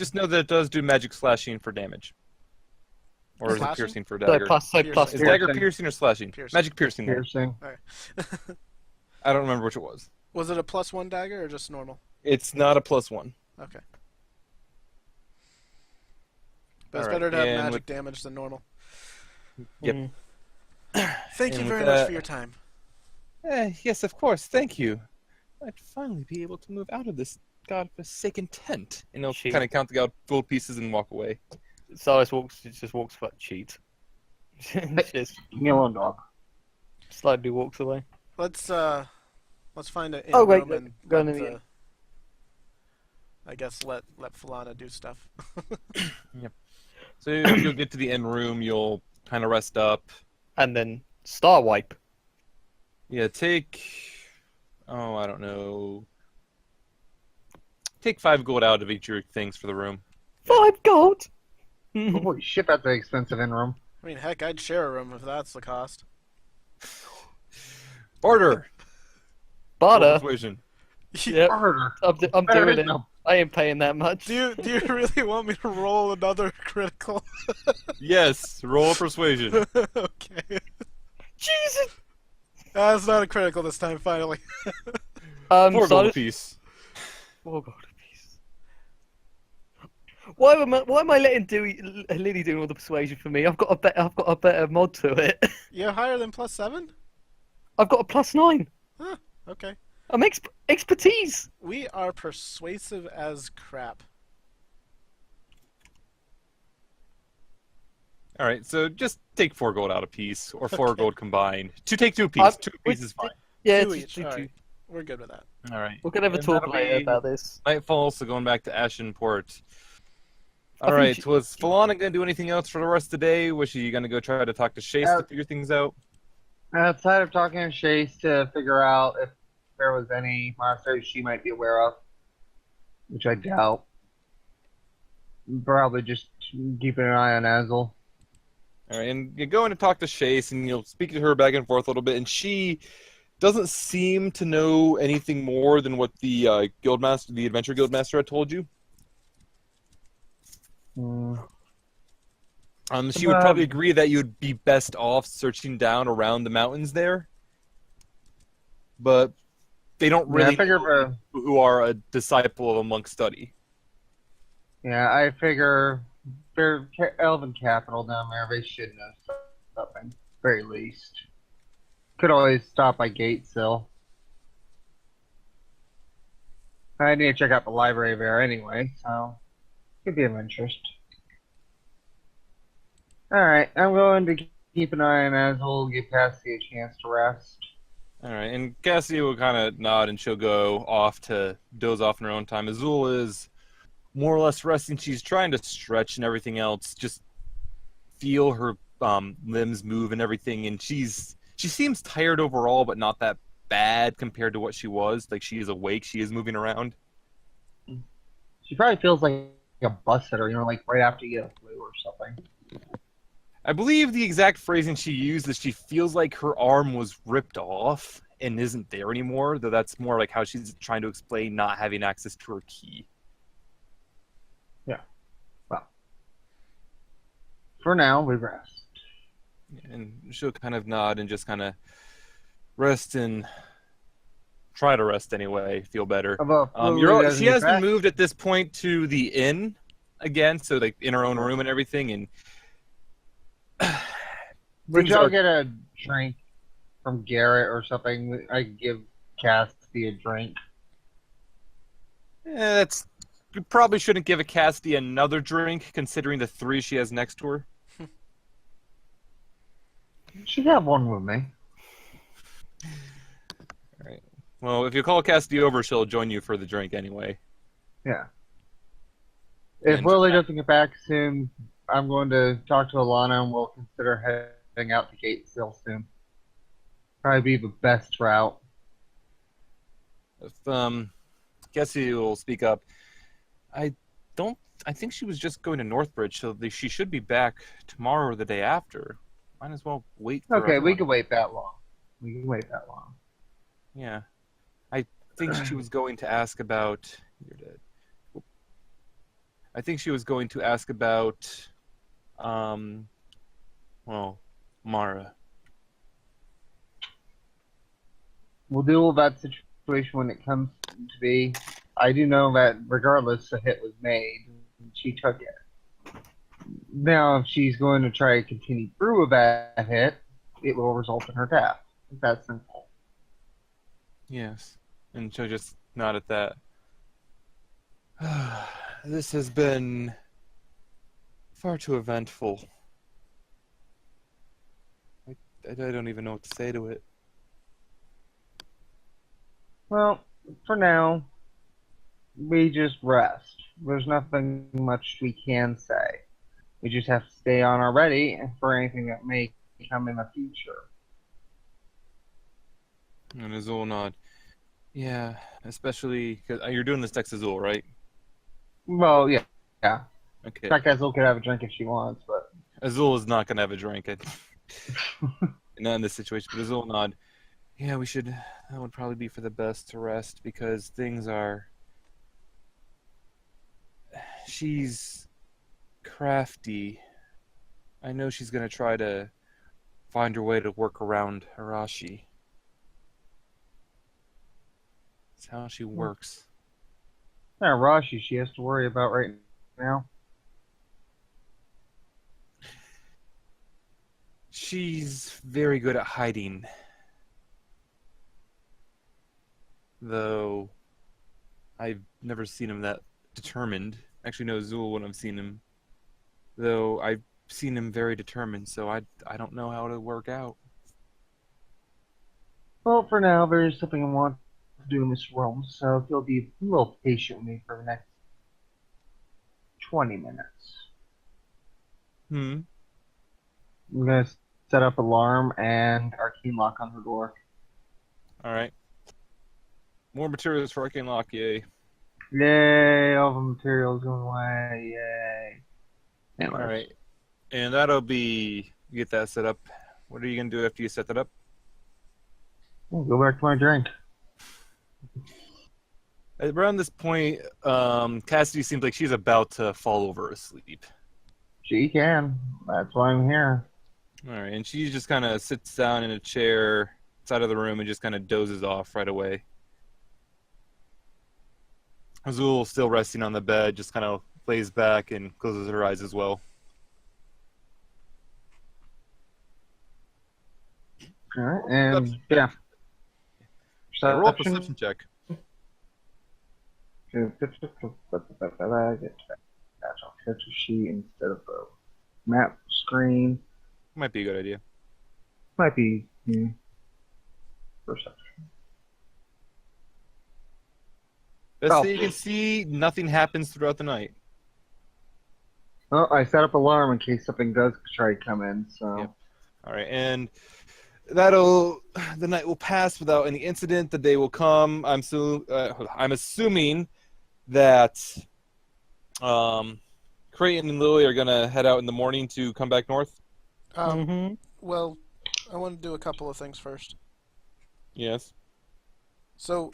Just know that it does do magic slashing for damage. Or is it piercing for So dagger? plus Is dagger piercing or slashing? Piercing. Magic piercing. Piercing. Okay. I don't remember which it was. Was it a +1 dagger or just normal? It's not a +1. Okay. But it's All better right, to have and magic damage than normal. Yep. Thank you And very with much that- for your time. Yes, of course. Thank you. I'd finally be able to move out of this godforsaken tent. And he'll Cheat. kind of count the gold pieces and walk away. Cyrus just walks for cheat. Just Yellow dog. slightly walks away. Let's find an Oh, wait, room and go in let, the inn. I guess let Falana do stuff. So you'll get to the end room. You'll kind of rest up. And then star wipe. Yeah, take... Oh, I don't know. Take 5 gold out of each of your things for the room. 5 gold. Holy shit, that's an expensive in room. I mean, heck, I'd share a room if that's the cost. Order! Barter. Persuasion. Yep. Harder. I'm There doing is it. no- I ain't paying that much. Do you really want me to roll another critical? Yes, roll persuasion. Okay. Jesus. It's not a critical this time, finally. 4 gold Cyrus- apiece. 4 gold apiece. Why am I letting Lily do all the persuasion for me? I've got a better mod to it. You're higher than +7? I've got a +9. Huh, okay. I'm expertise. We are persuasive as crap. All right, so just take 4 gold out a piece, or 4 Okay. gold combined. Take 2 apiece. 2 apiece is fine. Yeah, 2 it's each. two. Alright. We're good with that. All right. We're gonna have a And talk that'll later be about this. Nightfall, so going back to Ashenport. I All think right, she- was Falana going to do anything else for the rest of the day? Was she going to go try to talk to Chase to figure things out? Outside of talking to Chase to figure out if there was any monasteries she might be aware of, which I doubt. Probably just keeping an eye on Azel. All right, and you're going to talk to Chase, and you'll speak to her back and forth a little bit, and she doesn't seem to know anything more than what the guildmaster, the adventure guildmaster, had told you. She would probably agree that you'd be best off searching down around the mountains there, but they don't really I figure know who are a disciple of a monk study. I figure they're Elven capital down there. They should know something, very least. Could always stop by Gatesill. I need to check out the library there anyway, so could be of interest. Alright, I'm going to keep an eye on Azel, give Cassie a chance to rest. All right, and Cassie will kind of nod, and she'll go off to doze off in her own time. Azul is more or less resting. She's trying to stretch and everything else, just feel her limbs move and everything, and she seems tired overall, but not that bad compared to what she was. Like, she is awake, she is moving around. She probably feels like a bus sitter, like right after you get a flu or something. I believe the exact phrasing she used is she feels like her arm was ripped off and isn't there anymore, though that's more like how she's trying to explain not having access to her key. Yeah. Well. For now, we rest. And she'll kind of nod and just kind of rest and try to rest anyway, feel better. She has been moved at this point to the inn again, so like in her own room and everything, and would y'all get a drink from Garrett or something? I could give Cassie a drink. You probably shouldn't give a Cassidy another drink, considering the 3 she has next to her. She'd have one with me. Alright. Well, if you call Cassidy over, she'll join you for the drink anyway. Yeah. If Willie doesn't get back soon, I'm going to talk to Elana and we'll consider heading out to Gatesill soon. Probably be the best route. If Cassidy will speak up. I think she was just going to Northbridge, so she should be back tomorrow or the day after. Might as well wait for Okay, we everyone. can wait that long. Yeah. I think she was going to ask about... You're dead. I think she was going to ask about, well, Mara. We'll deal with that situation when it comes to be. I do know that regardless, a hit was made. She took it. Now, if she's going to try to continue through with that hit, it will result in her death. It's that simple. Yes. And she'll just nod at that. This has been far too eventful. I don't even know what to say to it. Well, for now, we just rest. There's nothing much we can say. We just have to stay on our ready for anything that may come in the future. And Azul nod. Yeah, especially because you're doing this text Azul, right? Well, yeah. Yeah. Okay. That Azul could have a drink if she wants, but Azul is not gonna have a drink. Not in this situation, but Azul nod. Yeah, we should. That would probably be for the best to rest because things are. She's crafty. I know she's gonna try to find her way to work around Arashi. That's how she works. yeah, Rashi she has to worry about right now. She's very good at hiding. Though I've never seen him that determined. Actually, no, Zul when I've seen him. Though I've seen him very determined, so I don't know how it'll work out. Well, for now, there's something I want to do in this realm, so if you'll be a little patient with me for the next 20 minutes. Hmm. I'm going to set up alarm and arcane lock on her door. All right. More materials for Arcane Lock, yay. Yay, all the materials going away, yay. All right. And that'll be, get that set up. What are you going to do after you set that up? I'll go back to my drink. Around this point, Cassidy seems like she's about to fall over asleep. She can. That's why I'm here. All right. And she just kind of sits down in a chair outside of the room and just kind of dozes off right away. Azul, still resting on the bed, just kind of lays back and closes her eyes as well. Alright, and yeah. Roll a perception check. Character sheet instead of a map screen. Might be a good idea. Might be perception. Best Oh. thing you can see, nothing happens throughout the night. Well, I set up alarm in case something does try to come in. So. Yep. All right, and the night will pass without any incident. The day will come. I'm assuming that Crayton and Lily are gonna head out in the morning to come back north. Well, I want to do a couple of things first. Yes. So,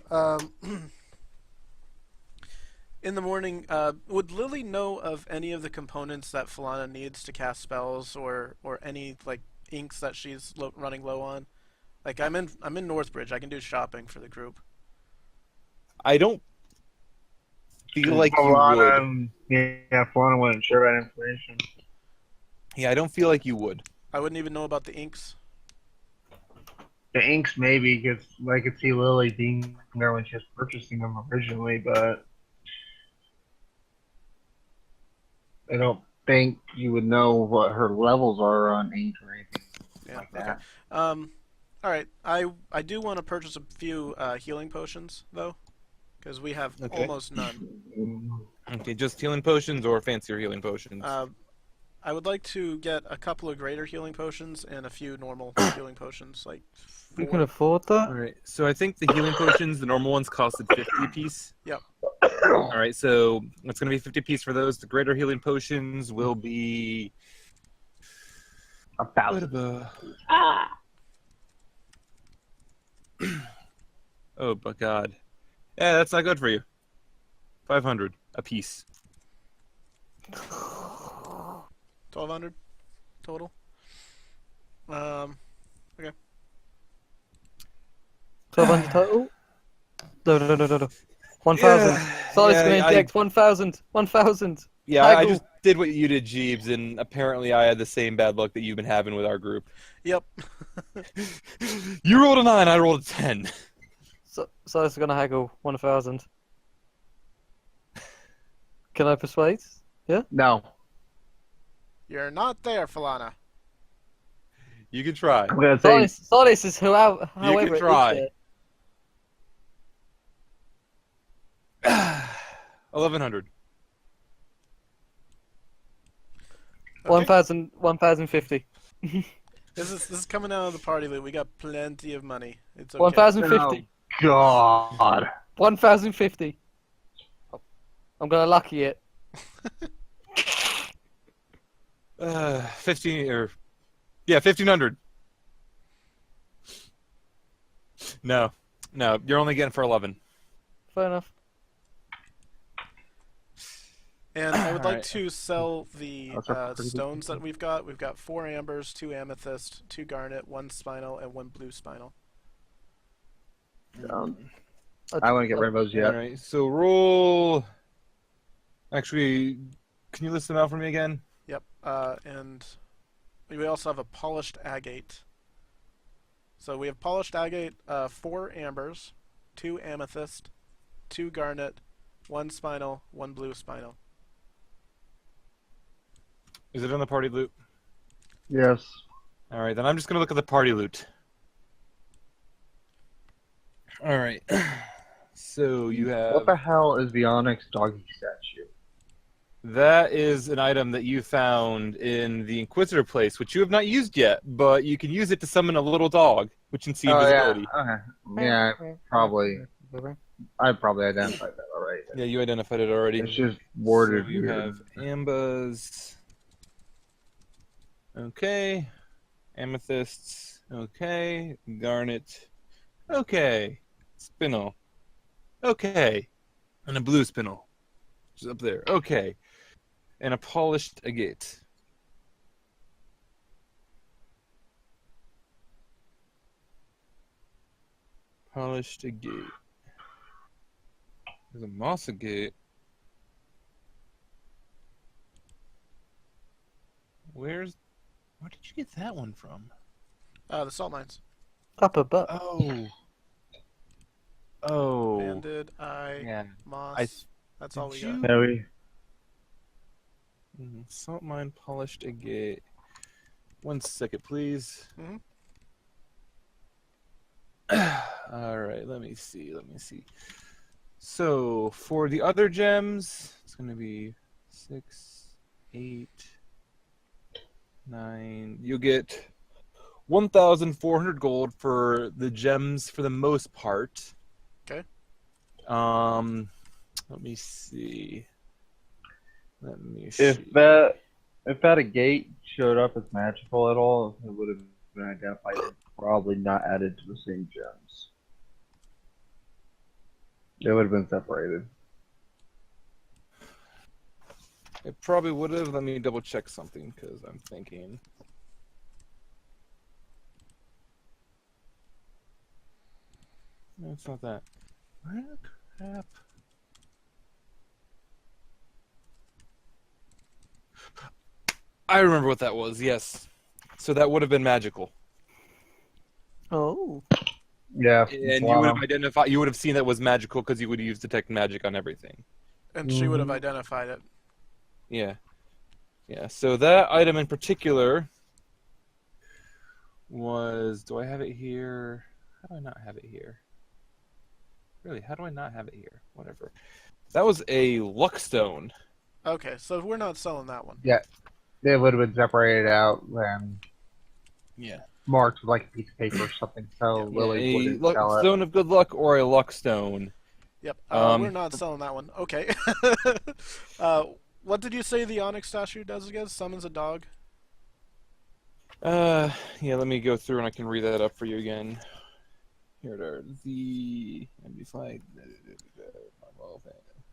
in the morning, would Lily know of any of the components that Falana needs to cast spells, or any like inks that she's running low on? Like I'm in Northbridge. I can do shopping for the group. I don't feel like you would. Yeah, Falana wouldn't share that information. Yeah, I don't feel like you would. I wouldn't even know about the inks. The inks maybe, because I could see Lily being there when she was purchasing them originally, but I don't think you would know what her levels are on ink or anything like that. Okay. All right. I do want to purchase a few healing potions though, because we have almost none. Okay, just healing potions or fancier healing potions? I would like to get a couple of greater healing potions and a few normal healing potions, like 4. You can afford that? All right, so I think the healing potions, the normal ones, costed 50 apiece. Yep. All right, so it's going to be 50 apiece for those. The greater healing potions will be 1,000. Oh, but God. Yeah, that's not good for you. 500 apiece. 1,200 total. Okay. 1,200 total? No. 1,000. Silas going to inject 1,000. 1,000. Yeah, I Haggle. just did what you did, Jeeves, and apparently I had the same bad luck that you've been having with our group. Yep. You rolled a 9, I rolled a 10. Silas is going to haggle 1,000. Can I persuade? Yeah? No. You're not there, Falana. You can try. I'm gonna say Silas is however it is try. there. 1,100. Okay. 1,050. This is coming out of the party loot. We got plenty of money. It's okay. 1,050. God. 1,050. I'm gonna lucky it. 1,500. No, you're only getting for 11. Fair enough. And I would like Alright. to sell the Those are pretty good stones that we've got. We've got 4 ambers, 2 amethyst, 2 garnet, 1 spinal, and 1 blue spinal. I want to get rid of those yet. All right, so roll. Actually, can you list them out for me again? Yep. And we also have a polished agate. So we have polished agate, 4 ambers, 2 amethyst, 2 garnet, 1 spinal, 1 blue spinal. Is it on the party loot? Yes. All right, then I'm just gonna look at the party loot. All right. So you have What the hell is the Onyx doggy statue? that is an item that you found in the Inquisitor place, which you have not used yet, but you can use it to summon a little dog, which can see invisibility. Yeah. Okay. Yeah, I probably identified that already. Yeah, you identified it already. It's just worded So you weird. have ambas. Okay. Amethysts. Okay. Garnet. Okay. Spinel. Okay. And a blue spinel. Which is up there. Okay. And a polished agate. Polished agate. There's a moss agate. Where did you get that one from? The salt mines. Upper butt. Oh. Banded, eye, Yeah. moss. That's all we Did got. you- Maybe. Salt mine polished agate. 1 second, please. Mhm. All right, let me see. So for the other gems, it's going to be 6, 8, 9. You'll get 1,400 gold for the gems for the most part. Okay. Let me see. If that gate showed up as magical at all, it would have been identified and probably not added to the same gems. It would have been separated. It probably would have. Let me double check something because I'm thinking. No, it's not that. Where the crap? I remember what that was. Yes. So that would have been magical, Oh. Yeah. and you would have identified. You would have seen that was magical because you would use detect magic on everything. And she would have Mhm. identified it. Yeah. Yeah. So that item in particular was. Do I have it here? How do I not have it here? Really? How do I not have it here? Whatever. That was a luck stone. Okay, so we're not selling that one. They would have been separated out and Yeah. marked with like a piece of paper or something, so Lily A wouldn't luck, sell it. stone of good luck or a luck stone. Yep. Um, We're not selling that one. Okay. What did you say the Onyx statue does again? Summons a dog? Yeah, let me go through and I can read that up for you again. Here it are. The MD5.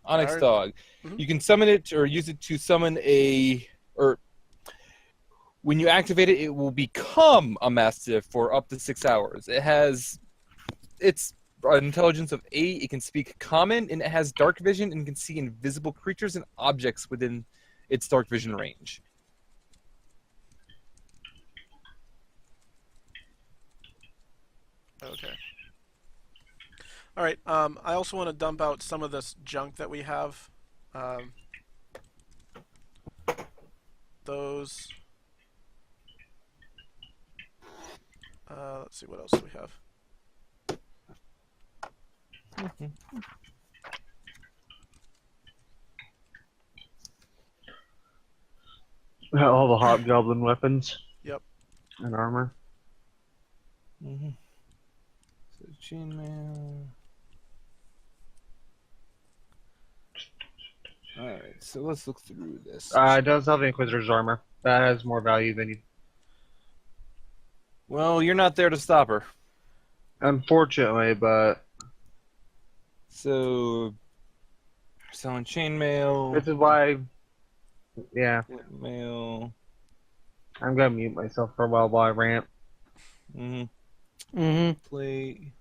Onyx Alright. Dog. Mhm. You can summon it or use it to summon or when you activate it, it will become a Mastiff for up to 6 hours. It's an intelligence of 8. It can speak Common, and it has Dark Vision and can see invisible creatures and objects within its Dark Vision range. Okay. Alright, I also want to dump out some of this junk that we have. Those... let's see, what else do we have? All the hobgoblin weapons. Yep. And armor. Mm-hmm. So chainmail. Alright, so let's look through this. It does have the Inquisitor's armor. That has more value than you. Well, you're not there to stop her. Unfortunately, but So, selling chainmail. this is why. Yeah, Mail. I'm gonna mute myself for a while I rant. Mm-hmm. Plate.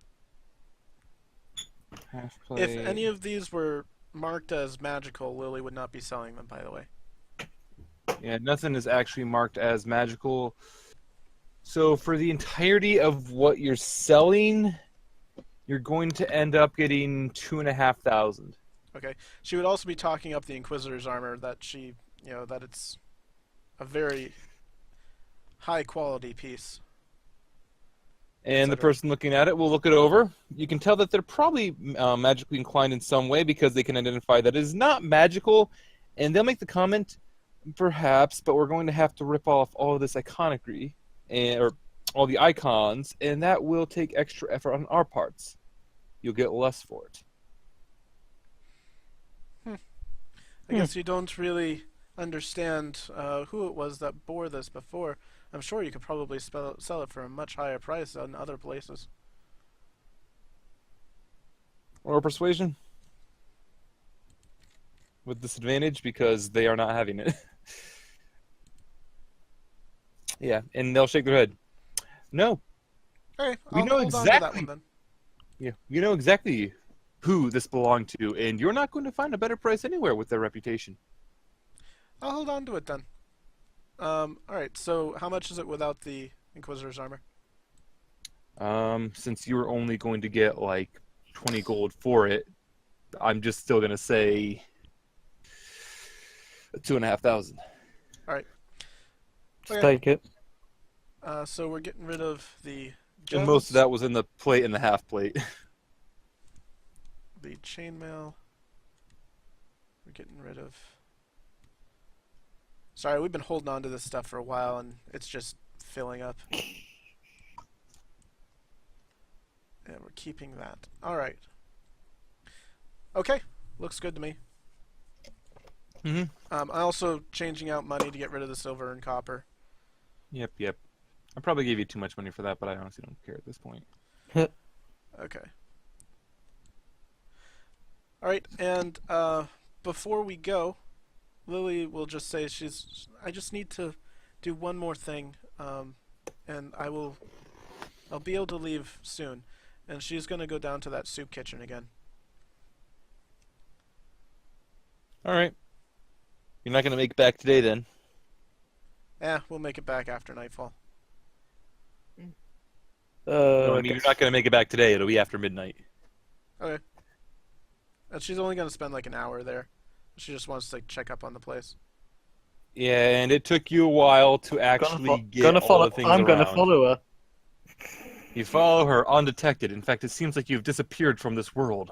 Half plate. If any of these were marked as magical, Lily would not be selling them, by the way. Yeah, nothing is actually marked as magical. So for the entirety of what you're selling, you're going to end up getting 2,500. Okay. She would also be talking up the Inquisitor's armor that she, that it's a very high quality piece. And the person looking at it will look it over. You can tell that they're probably magically inclined in some way because they can identify that it is not magical. And they'll make the comment, perhaps, but we're going to have to rip off all of this iconography, or all the icons, and that will take extra effort on our parts. You'll get less for it. I guess you don't really understand who it was that bore this before. I'm sure you could probably sell it for a much higher price than other places. Or persuasion. With disadvantage because they are not having it. Yeah, and they'll shake their head. No. Okay, We I'll know hold on to that exactly. one then. Yeah, you know exactly who this belonged to, and you're not going to find a better price anywhere with their reputation. I'll hold on to it then. Alright, so how much is it without the Inquisitor's armor? Since you were only going to get like 20 gold for it, I'm just still going to say 2,500. Alright. Just Okay. take it. So we're getting rid of the And most of that was in the plate and the half plate. the chainmail. We're getting rid of... Sorry, we've been holding on to this stuff for a while and it's just filling up. And we're keeping that. Alright. Okay, looks good to me. Mm-hmm. I'm also changing out money to get rid of the silver and copper. Yep. I probably gave you too much money for that, but I honestly don't care at this point. Okay. Alright, and before we go, Lily will just say I just need to do one more thing, and I'll be able to leave soon. And she's going to go down to that soup kitchen again. Alright. You're not going to make it back today then? We'll make it back after nightfall. No, I mean, you're not going to make it back today. It'll be after midnight. Okay. And she's only going to spend like an hour there. She just wants to check up on the place. Yeah, and it took you a while to actually get all the things I'm around. gonna follow her. You follow her undetected. In fact, it seems like you've disappeared from this world.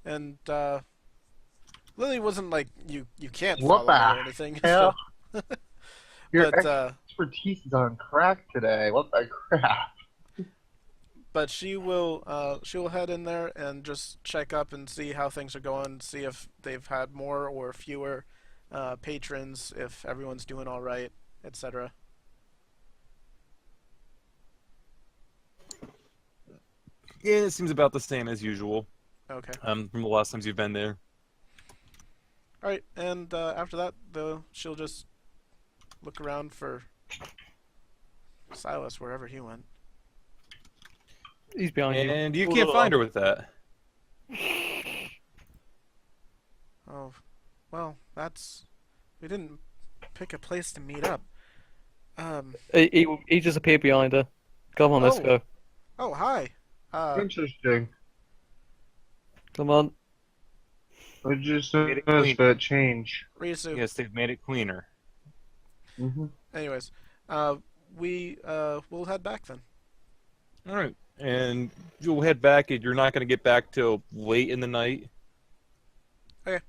And Lily wasn't like you can't What follow her the or anything. hell? So, Your but expertise is on crack today. What the crap? but she'll head in there and just check up and see how things are going, see if they've had more or fewer patrons, if everyone's doing all right, etc. Yeah, it seems about the same as usual. Okay. From the last times you've been there. All right, and after that, she'll just look around for Silas wherever he went. He's behind you. And you All can't along. find her with that. Oh, well, we didn't pick a place to meet up. He just appeared behind her. Come on, let's Oh. go. Oh, hi. Interesting. Come on. I just Made it noticed clean. that change. Risu. Yes, they've made it cleaner. Mm-hmm. Anyways, we'll head back then. All right, and you'll head back, and you're not going to get back till late in the night. Okay.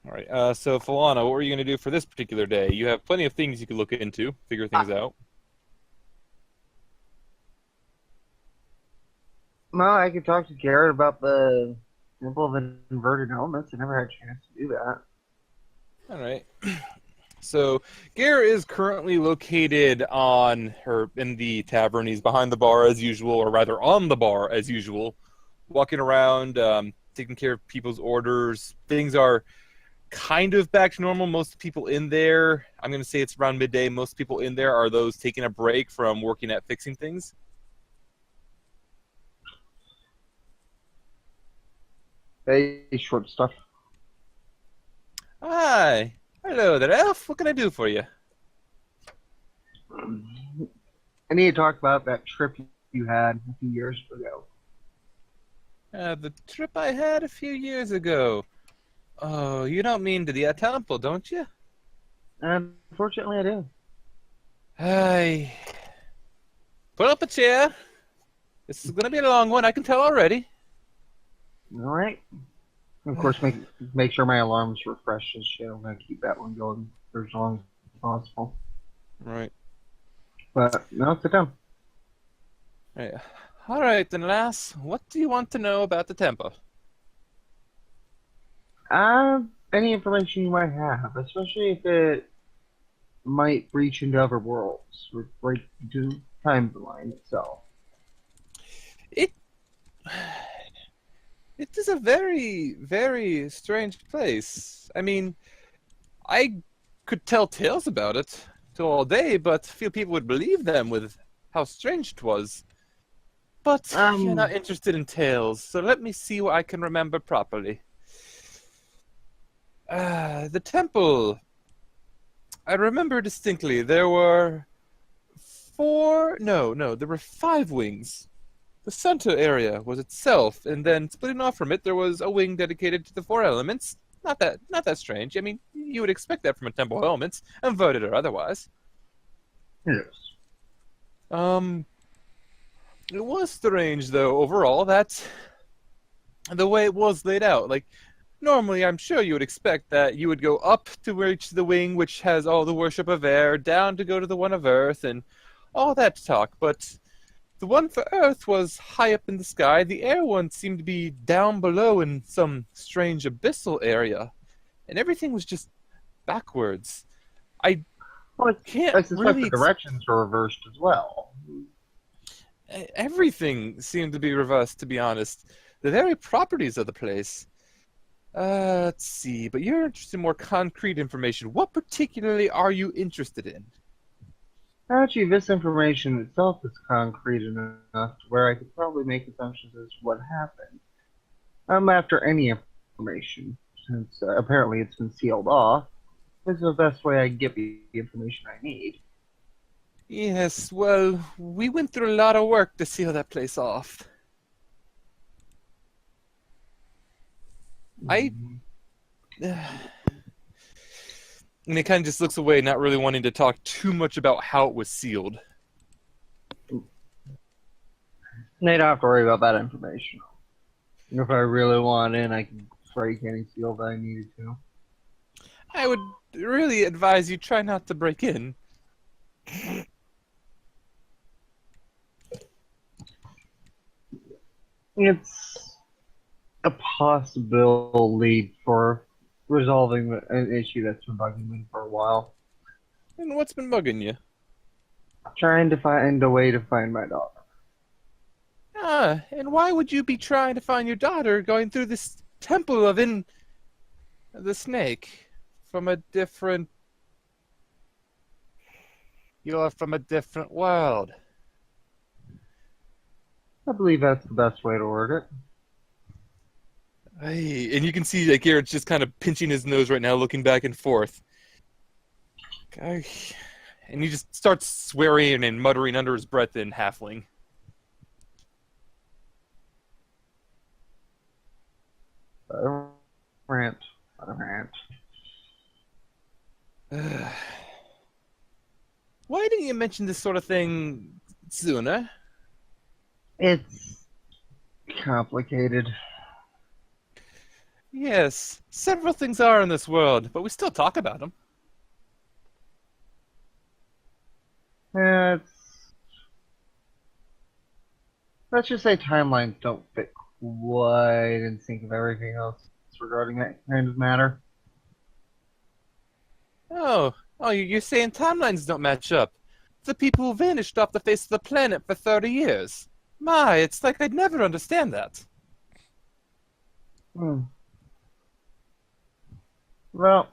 All right. So Falana, what were you going to do for this particular day? You have plenty of things you could look into, figure things out. Well, I could talk to Garrett about the Temple of Inverted Elements. I never had a chance to do that. All right. So Garrett is currently located in the tavern. He's behind the bar as usual, or rather on the bar as usual, walking around, taking care of people's orders. Things are kind of back to normal. Most people in there, I'm going to say it's around midday. Most people in there are those taking a break from working at fixing things. Hey, short stuff. Hi. Hello there, Elf. What can I do for you? I need to talk about that trip you had a few years ago. The trip I had a few years ago. Oh, you don't mean to the temple, don't you? Unfortunately, I do. Hi. Pull up a chair. This is going to be a long one, I can tell already. All right. Of course, make sure my alarm's refreshed and shit. I'm gonna keep that one going for as long as possible. Right. But no, sit down. Right. All right, then, lass. What do you want to know about the temple? Any information you might have, especially if it might reach into other worlds, or break into the timeline itself. It is a very, very strange place. I mean, I could tell tales about it till all day, but few people would believe them with how strange it was. But you're not interested in tales, so let me see what I can remember properly. The temple. I remember distinctly there were there were 5 wings. The center area was itself, and then splitting off from it, there was a wing dedicated to the 4 elements. Not that strange. I mean, you would expect that from a temple of elements, inverted or otherwise. Yes. It was strange, though, overall, that the way it was laid out. Like, normally, I'm sure you would expect that you would go up to reach the wing, which has all the worship of air, down to go to the one of earth, and all that talk, but the one for Earth was high up in the sky. The air one seemed to be down below in some strange abyssal area. And everything was just backwards. I can't I suspect really... the directions were reversed as well. Everything seemed to be reversed, to be honest. The very properties of the place. Let's see. But you're interested in more concrete information. What particularly are you interested in? Actually, this information itself is concrete enough to where I could probably make assumptions as to what happened. I'm after any information, since apparently it's been sealed off. This is the best way I can get the information I need. Yes, well, we went through a lot of work to seal that place off. And he kind of just looks away, not really wanting to talk too much about how it was sealed. You don't have to worry about that information. If I really want in, I can break any seal that I needed to. I would really advise you try not to break in. It's a possible lead for resolving an issue that's been bugging me for a while. And what's been bugging you? Trying to find a way to find my daughter. Ah, and why would you be trying to find your daughter going through this temple of the snake from a different... You're from a different world. I believe that's the best way to word it. Hey, and you can see like Garrett's just kind of pinching his nose right now, looking back and forth. Okay. And he just starts swearing and muttering under his breath in halfling. Rant. Why didn't you mention this sort of thing sooner? It's complicated. Yes, several things are in this world, but we still talk about them. Let's just say timelines don't fit quite in sync with everything else regarding that kind of matter. Oh, you're saying timelines don't match up. The people who vanished off the face of the planet for 30 years. My, it's like I'd never understand that. Well,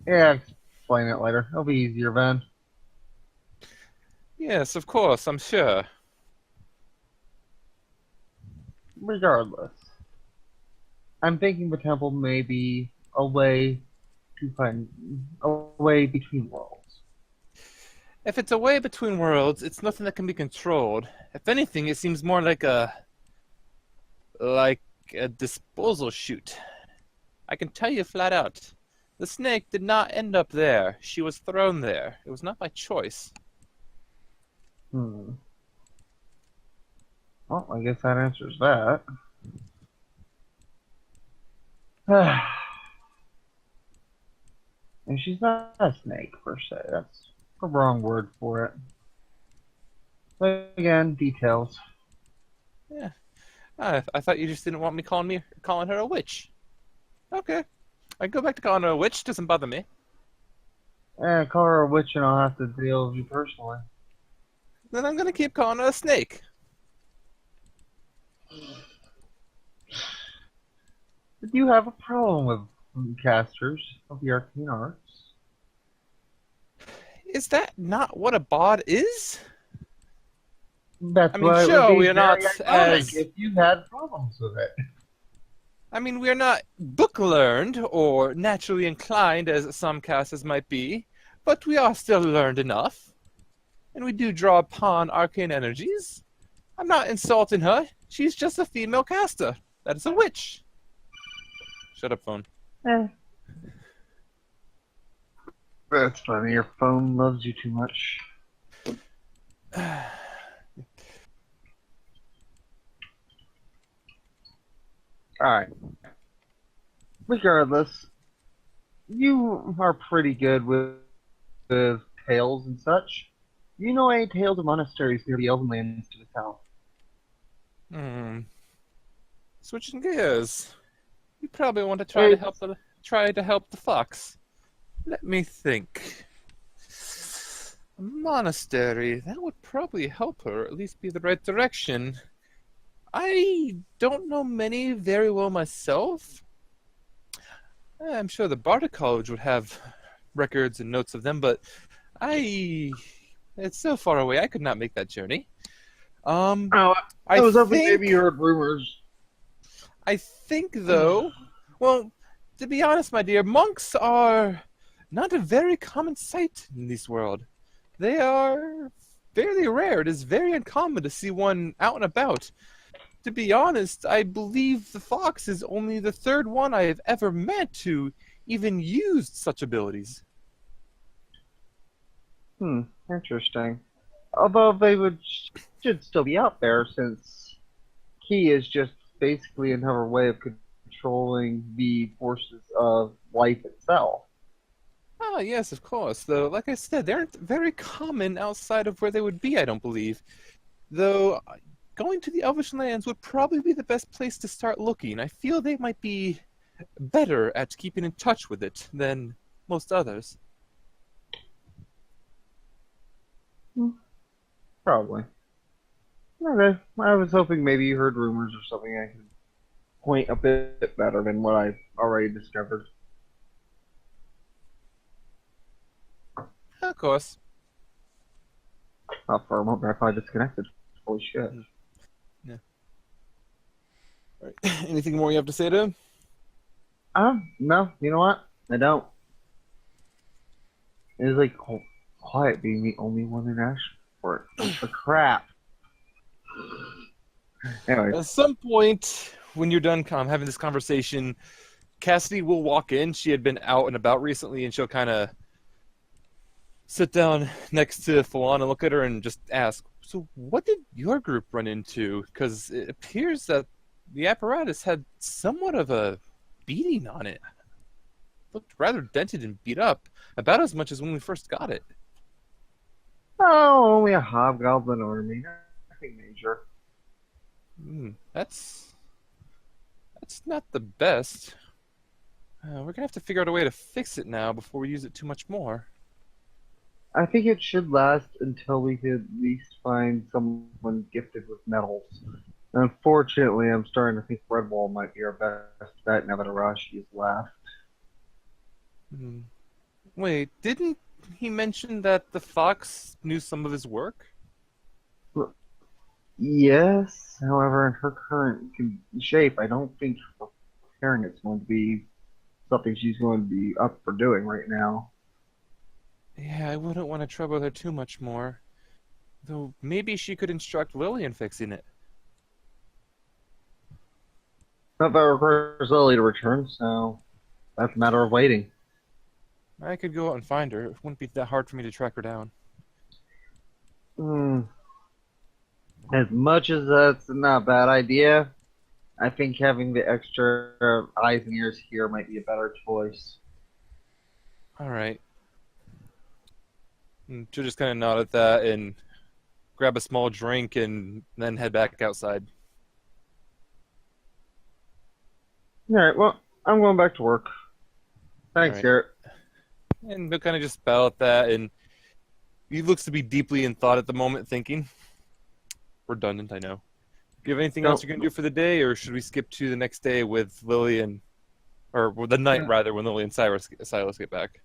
yeah, explain it later. It'll be easier then. Yes, of course, I'm sure. Regardless, I'm thinking the temple may be a way to find a way between worlds. If it's a way between worlds, it's nothing that can be controlled. If anything, it seems more like a disposal chute. I can tell you flat out. The snake did not end up there. She was thrown there. It was not by choice. Well, I guess that answers that. And she's not a snake, per se. That's the wrong word for it. But again, details. Yeah. I thought you just didn't want me calling her a witch. Okay. I can go back to calling her a witch. Doesn't bother me. Call her a witch and I'll have to deal with you personally. Then I'm going to keep calling her a snake. Did you have a problem with casters of the arcane arts? Is that not what a bard is? That's I mean, why it sure, would be we are not very ironic as... if you had problems with it. I mean, we are not book-learned or naturally inclined as some casters might be, but we are still learned enough. And we do draw upon arcane energies. I'm not insulting her. She's just a female caster. That is a witch. Shut up, phone. That's funny. Your phone loves you too much. Alright. Regardless, you are pretty good with tales and such. You know any tales of monasteries near the Elvenlands to the south? Switching gears. You probably want to try to help the fox. Let me think. A monastery, that would probably help her, at least be the right direction. I don't know many very well myself. I'm sure the Bardic College would have records and notes of them, but it's so far away, I could not make that journey. I was hoping maybe you heard rumors. I think, though, well, to be honest, my dear, monks are not a very common sight in this world. They are fairly rare. It is very uncommon to see one out and about. To be honest, I believe the fox is only the third one I have ever met who even used such abilities. Interesting. Although they should still be out there, since Ki is just basically another way of controlling the forces of life itself. Ah, yes, of course. Though, like I said, they aren't very common outside of where they would be, I don't believe. Though, going to the Elvish lands would probably be the best place to start looking. I feel they might be better at keeping in touch with it than most others. Probably. Okay. I was hoping maybe you heard rumors or something I could point a bit better than what I already discovered. Of course. Oh, for a moment, I probably disconnected. Holy shit. Yeah. All right. Anything more you have to say to him? No, you know what? I don't. It's like quiet being the only one in Ashford. For crap. Anyway, At some point, when you're done having this conversation, Cassidy will walk in. She had been out and about recently, and she'll kind of sit down next to Falana and look at her and just ask, so what did your group run into? Because it appears that the apparatus had somewhat of a beating on it. Looked rather dented and beat up, about as much as when we first got it. only a hobgoblin army. Nothing major. That's not the best. We're gonna have to figure out a way to fix it now before we use it too much more. I think it should last until we could at least find someone gifted with metals. Unfortunately, I'm starting to think Redwall might be our best bet now that Arashi is left. Wait, didn't he mention that the fox knew some of his work? Yes, however, in her current shape, I don't think repairing it's going to be something she's going to be up for doing right now. Yeah, I wouldn't want to trouble her too much more. Though maybe she could instruct Lily in fixing it. Not that requires Lily to return, so that's a matter of waiting. I could go out and find her. It wouldn't be that hard for me to track her down. As much as that's not a bad idea, I think having the extra eyes and ears here might be a better choice. All right. She'll just kind of nod at that and grab a small drink and then head back outside. Alright, well, I'm going back to work. Thanks, Alright. Garrett. And they'll kind of just bow at that, and he looks to be deeply in thought at the moment, thinking. Redundant, I know. Do you have anything else you're going to do for the day, or should we skip to the next day with Lily and... Or the night, rather, when Lily and Silas get back?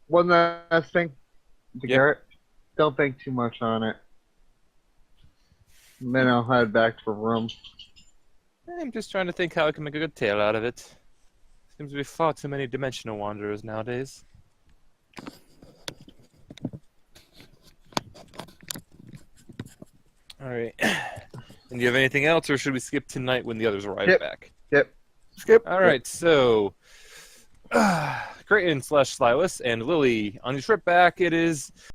One last thing to Yep. Garrett. Don't think too much on it. Then I'll head back to the room. I'm just trying to think how I can make a good tale out of it. Seems to be far too many dimensional wanderers nowadays. Alright. And do you have anything else, or should we skip tonight when the others arrive back? Yep. Skip. Alright, so... Crayton / Silas and Lily, on your trip back, it is